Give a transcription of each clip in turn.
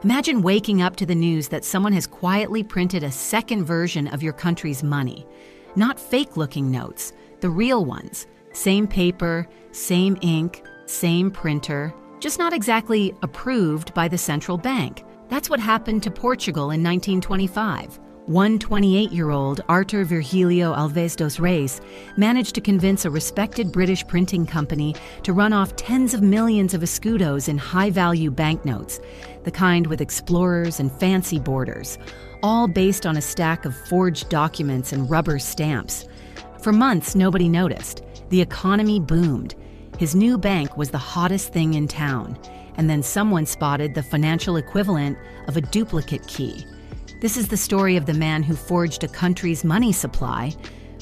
Imagine waking up to the news that someone has quietly printed a second version of your country's money. Not fake-looking notes, the real ones. Same paper, same ink, same printer, just not exactly approved by the central bank. That's what happened to Portugal in 1925. One 28-year-old, Artur Virgílio Alves Dos Reis, managed to convince a respected British printing company to run off tens of millions of escudos in high-value banknotes, the kind with explorers and fancy borders, all based on a stack of forged documents and rubber stamps. For months, nobody noticed. The economy boomed. His new bank was the hottest thing in town, and then someone spotted the financial equivalent of a duplicate key. This is the story of the man who forged a country's money supply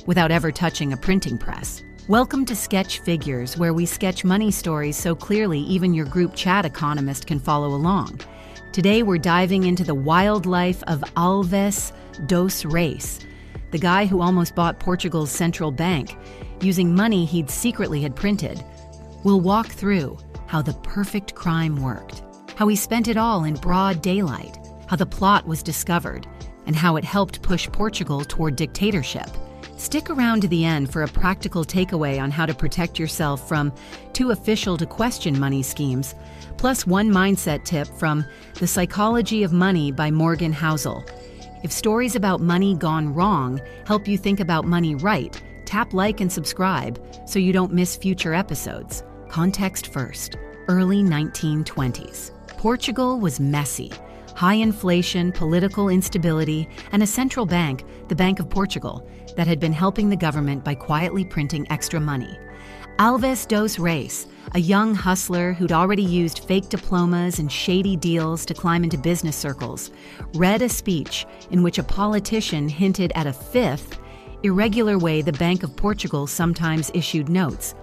without ever touching a printing press. Welcome to Sketch Figures, where we sketch money stories so clearly even your group chat economist can follow along. Today we're diving into the wild life of Alves Dos Reis, the guy who almost bought Portugal's central bank, using money he'd secretly had printed. We'll walk through how the perfect crime worked, how he spent it all in broad daylight, how the plot was discovered, and how it helped push Portugal toward dictatorship. Stick around to the end for a practical takeaway on how to protect yourself from too official to question money schemes, plus one mindset tip from The Psychology of Money by Morgan Housel. If stories about money gone wrong help you think about money right, tap like and subscribe so you don't miss future episodes. Context first. Early 1920s. Portugal was messy. High inflation, political instability, and a central bank, the Bank of Portugal, that had been helping the government by quietly printing extra money. Alves Dos Reis, a young hustler who'd already used fake diplomas and shady deals to climb into business circles, read a speech in which a politician hinted at a fifth, irregular way the Bank of Portugal sometimes issued notes,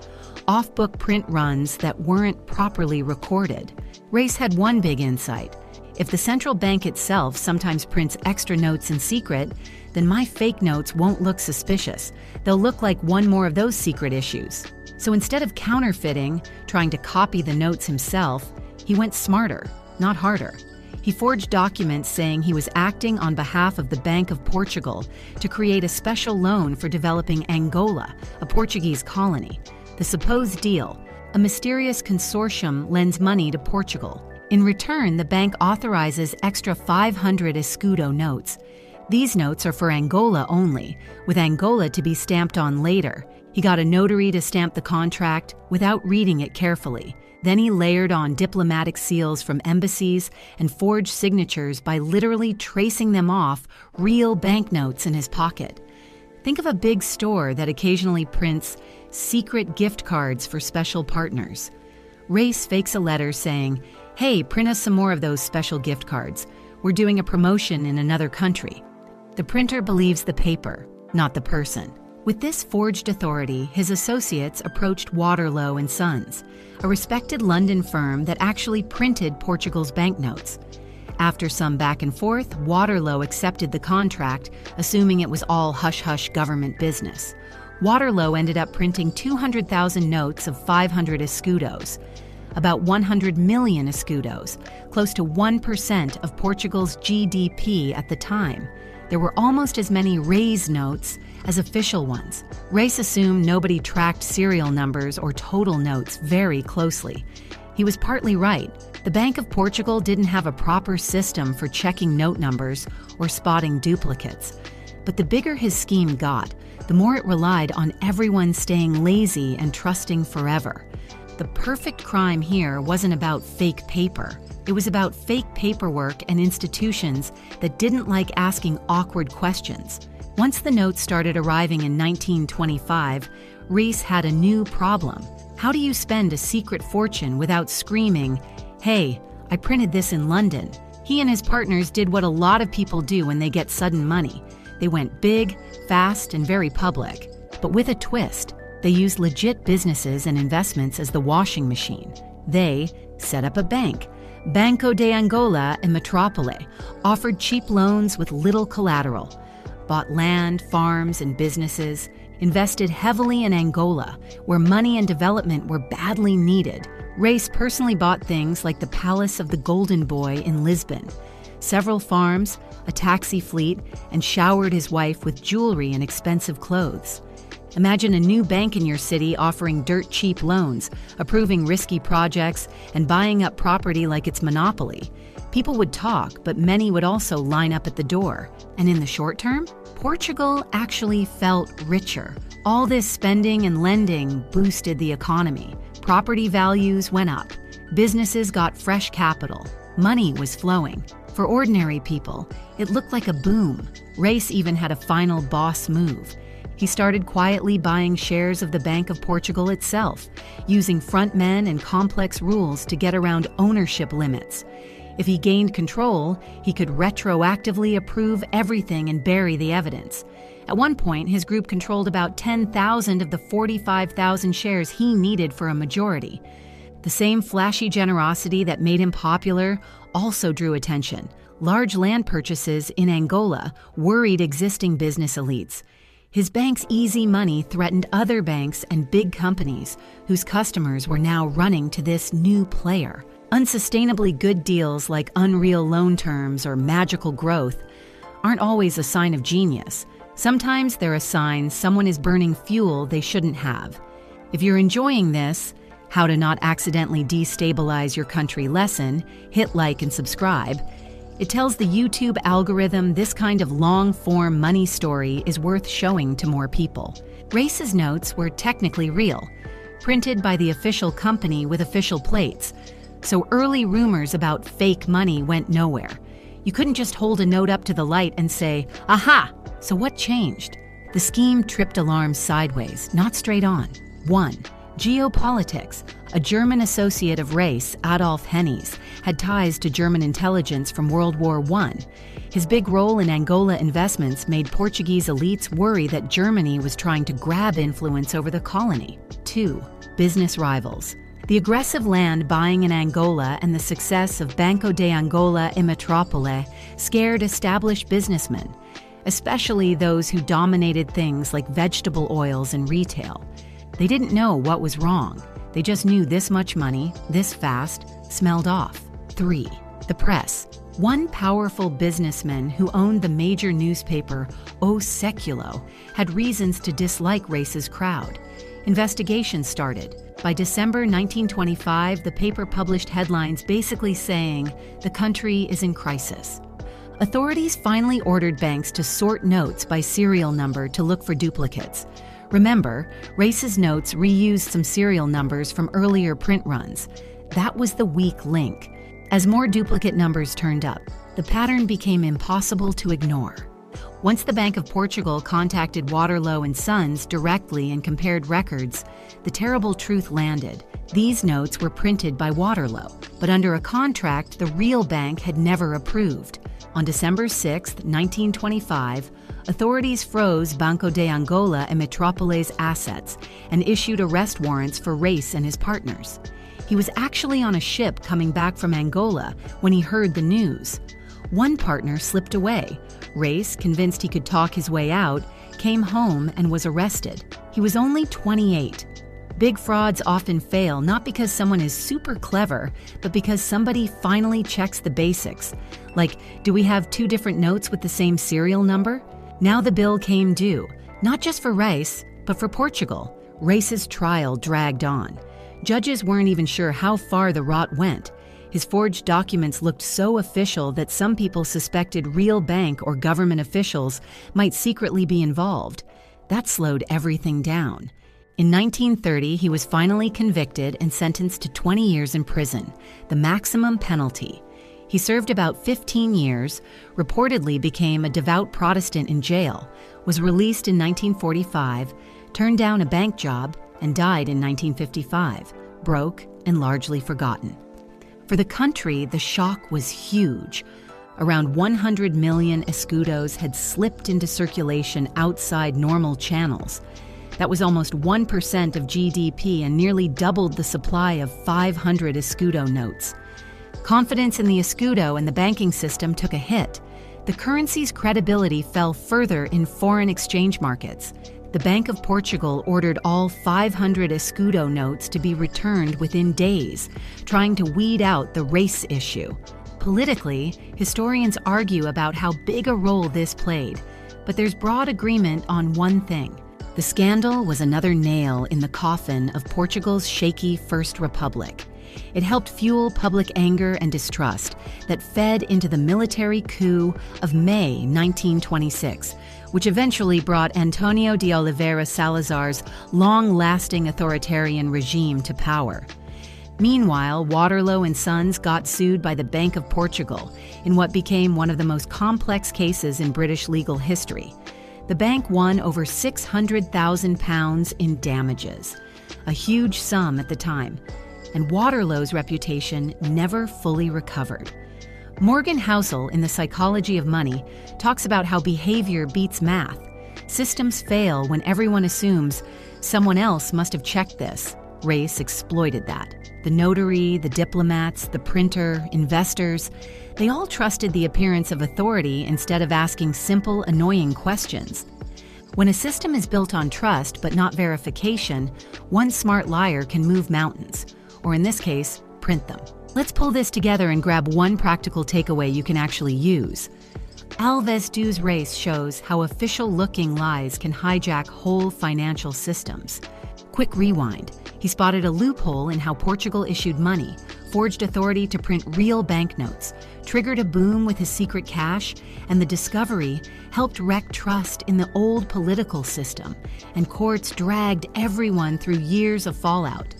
off-book print runs that weren't properly recorded. Reis had one big insight. If the central bank itself sometimes prints extra notes in secret, then my fake notes won't look suspicious. They'll look like one more of those secret issues. So instead of counterfeiting, trying to copy the notes himself, he went smarter, not harder. He forged documents saying he was acting on behalf of the Bank of Portugal to create a special loan for developing Angola, a Portuguese colony. The supposed deal: a mysterious consortium lends money to Portugal. In return, the bank authorizes extra 500 escudo notes. These notes are for Angola only, with Angola to be stamped on later. He got a notary to stamp the contract without reading it carefully. Then he layered on diplomatic seals from embassies and forged signatures by literally tracing them off real banknotes in his pocket. Think of a big store that occasionally prints secret gift cards for special partners. Reis fakes a letter saying, "Hey, print us some more of those special gift cards. We're doing a promotion in another country." The printer believes the paper, not the person. With this forged authority, his associates approached Waterloo and Sons, a respected London firm that actually printed Portugal's banknotes. After some back and forth, Waterloo accepted the contract, assuming it was all hush-hush government business. Waterloo ended up printing 200,000 notes of 500 escudos, about 100 million escudos, close to 1% of Portugal's GDP at the time. There were almost as many Reis notes as official ones. Reis assumed nobody tracked serial numbers or total notes very closely. He was partly right. The Bank of Portugal didn't have a proper system for checking note numbers or spotting duplicates. But the bigger his scheme got, the more it relied on everyone staying lazy and trusting forever. The perfect crime here wasn't about fake paper. It was about fake paperwork and institutions that didn't like asking awkward questions. Once the notes started arriving in 1925, Reis had a new problem. How do you spend a secret fortune without screaming, "Hey, I printed this in London"? He and his partners did what a lot of people do when they get sudden money. They went big, fast, and very public. But with a twist. They used legit businesses and investments as the washing machine. They set up a bank, Banco de Angola and Metrópole, offered cheap loans with little collateral, bought land, farms, and businesses, invested heavily in Angola, where money and development were badly needed. Reis personally bought things like the Palace of the Golden Boy in Lisbon, several farms, a taxi fleet, and showered his wife with jewelry and expensive clothes. Imagine a new bank in your city offering dirt-cheap loans, approving risky projects, and buying up property like it's monopoly. People would talk, but many would also line up at the door. And in the short term, Portugal actually felt richer. All this spending and lending boosted the economy. Property values went up. Businesses got fresh capital. Money was flowing. For ordinary people, it looked like a boom. Reis even had a final boss move. He started quietly buying shares of the Bank of Portugal itself, using frontmen and complex rules to get around ownership limits. If he gained control, he could retroactively approve everything and bury the evidence. At one point, his group controlled about 10,000 of the 45,000 shares he needed for a majority. The same flashy generosity that made him popular also drew attention. Large land purchases in Angola worried existing business elites. His bank's easy money threatened other banks and big companies whose customers were now running to this new player. Unsustainably good deals like unreal loan terms or magical growth aren't always a sign of genius. Sometimes they're a sign someone is burning fuel they shouldn't have. If you're enjoying this How to Not Accidentally Destabilize Your Country lesson, hit like and subscribe. It tells the YouTube algorithm this kind of long-form money story is worth showing to more people. Reis's notes were technically real, printed by the official company with official plates, so early rumors about fake money went nowhere. You couldn't just hold a note up to the light and say, "Aha!" So what changed? The scheme tripped alarms sideways, not straight on. 1. Geopolitics. A German associate of Reis, Adolf Hennies, had ties to German intelligence from World War I. His big role in Angola investments made Portuguese elites worry that Germany was trying to grab influence over the colony. 2. Business rivals. The aggressive land buying in Angola and the success of Banco de Angola e Metrópole scared established businessmen, especially those who dominated things like vegetable oils and retail. They didn't know what was wrong. They just knew this much money, this fast, smelled off. 3. The press. One powerful businessman who owned the major newspaper, O Século, had reasons to dislike Reis's crowd. Investigations started. By December 1925, the paper published headlines basically saying, "The country is in crisis." Authorities finally ordered banks to sort notes by serial number to look for duplicates. Remember, Reis's notes reused some serial numbers from earlier print runs. That was the weak link. As more duplicate numbers turned up, the pattern became impossible to ignore. Once the Bank of Portugal contacted Waterloo and Sons directly and compared records, the terrible truth landed. These notes were printed by Waterloo, but under a contract the real bank had never approved. On December 6, 1925, authorities froze Banco de Angola e Metrópole's assets and issued arrest warrants for Reis and his partners. He was actually on a ship coming back from Angola when he heard the news. One partner slipped away. Reis, convinced he could talk his way out, came home and was arrested. He was only 28. Big frauds often fail not because someone is super clever, but because somebody finally checks the basics. Like, do we have two different notes with the same serial number? Now the bill came due, not just for Reis, but for Portugal. Reis's trial dragged on. Judges weren't even sure how far the rot went. His forged documents looked so official that some people suspected real bank or government officials might secretly be involved. That slowed everything down. In 1930, he was finally convicted and sentenced to 20 years in prison, the maximum penalty. He served about 15 years, reportedly became a devout Protestant in jail, was released in 1945, turned down a bank job, and died in 1955, broke and largely forgotten. For the country, the shock was huge. Around 100 million escudos had slipped into circulation outside normal channels. That was almost 1% of GDP and nearly doubled the supply of 500 escudo notes. Confidence in the escudo and the banking system took a hit. The currency's credibility fell further in foreign exchange markets. The Bank of Portugal ordered all 500 escudo notes to be returned within days, trying to weed out the race issue. Politically, historians argue about how big a role this played, but there's broad agreement on one thing. The scandal was another nail in the coffin of Portugal's shaky First Republic. It helped fuel public anger and distrust that fed into the military coup of May 1926, which eventually brought Antonio de Oliveira Salazar's long-lasting authoritarian regime to power. Meanwhile, Waterloo and Sons got sued by the Bank of Portugal in what became one of the most complex cases in British legal history. The bank won over £600,000 in damages, a huge sum at the time, and Waterloo's reputation never fully recovered. Morgan Housel, in The Psychology of Money, talks about how behavior beats math. Systems fail when everyone assumes someone else must have checked this. Race exploited that. The notary, the diplomats, the printer, investors, they all trusted the appearance of authority instead of asking simple, annoying questions. When a system is built on trust but not verification, one smart liar can move mountains, or in this case, print them. Let's pull this together and grab one practical takeaway you can actually use. Alves Dos Reis shows how official-looking lies can hijack whole financial systems. Quick rewind. He spotted a loophole in how Portugal issued money, forged authority to print real banknotes, triggered a boom with his secret cash, and the discovery helped wreck trust in the old political system, and courts dragged everyone through years of fallout.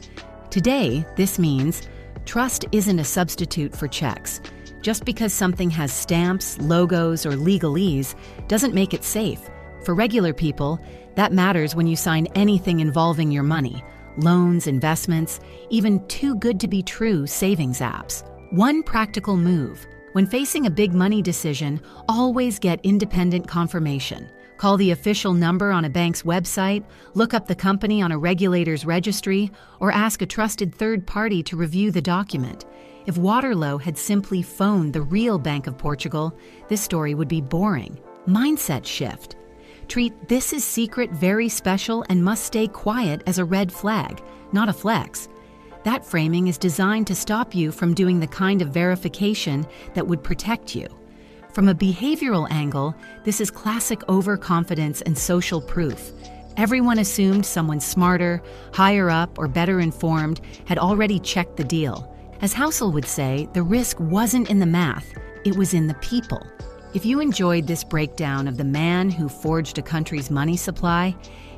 Today, this means trust isn't a substitute for checks. Just because something has stamps, logos, or legalese doesn't make it safe. For regular people, that matters when you sign anything involving your money: loans, investments, even too-good-to-be-true savings apps. One practical move: when facing a big money decision, always get independent confirmation. Call the official number on a bank's website, look up the company on a regulator's registry, or ask a trusted third party to review the document. If Waterloo had simply phoned the real Bank of Portugal, this story would be boring. Mindset shift. Treat "this is secret, very special, and must stay quiet" as a red flag, not a flex. That framing is designed to stop you from doing the kind of verification that would protect you. From a behavioral angle, this is classic overconfidence and social proof. Everyone assumed someone smarter, higher up, or better informed had already checked the deal. As Housel would say, the risk wasn't in the math, it was in the people. If you enjoyed this breakdown of the man who forged a country's money supply,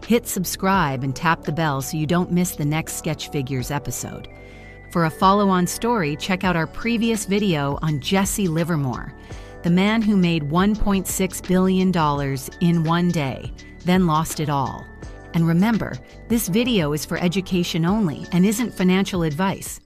hit subscribe and tap the bell so you don't miss the next Sketch Figures episode. For a follow-on story, check out our previous video on Jesse Livermore, the man who made $1.6 billion in one day, then lost it all. And remember, this video is for education only and isn't financial advice.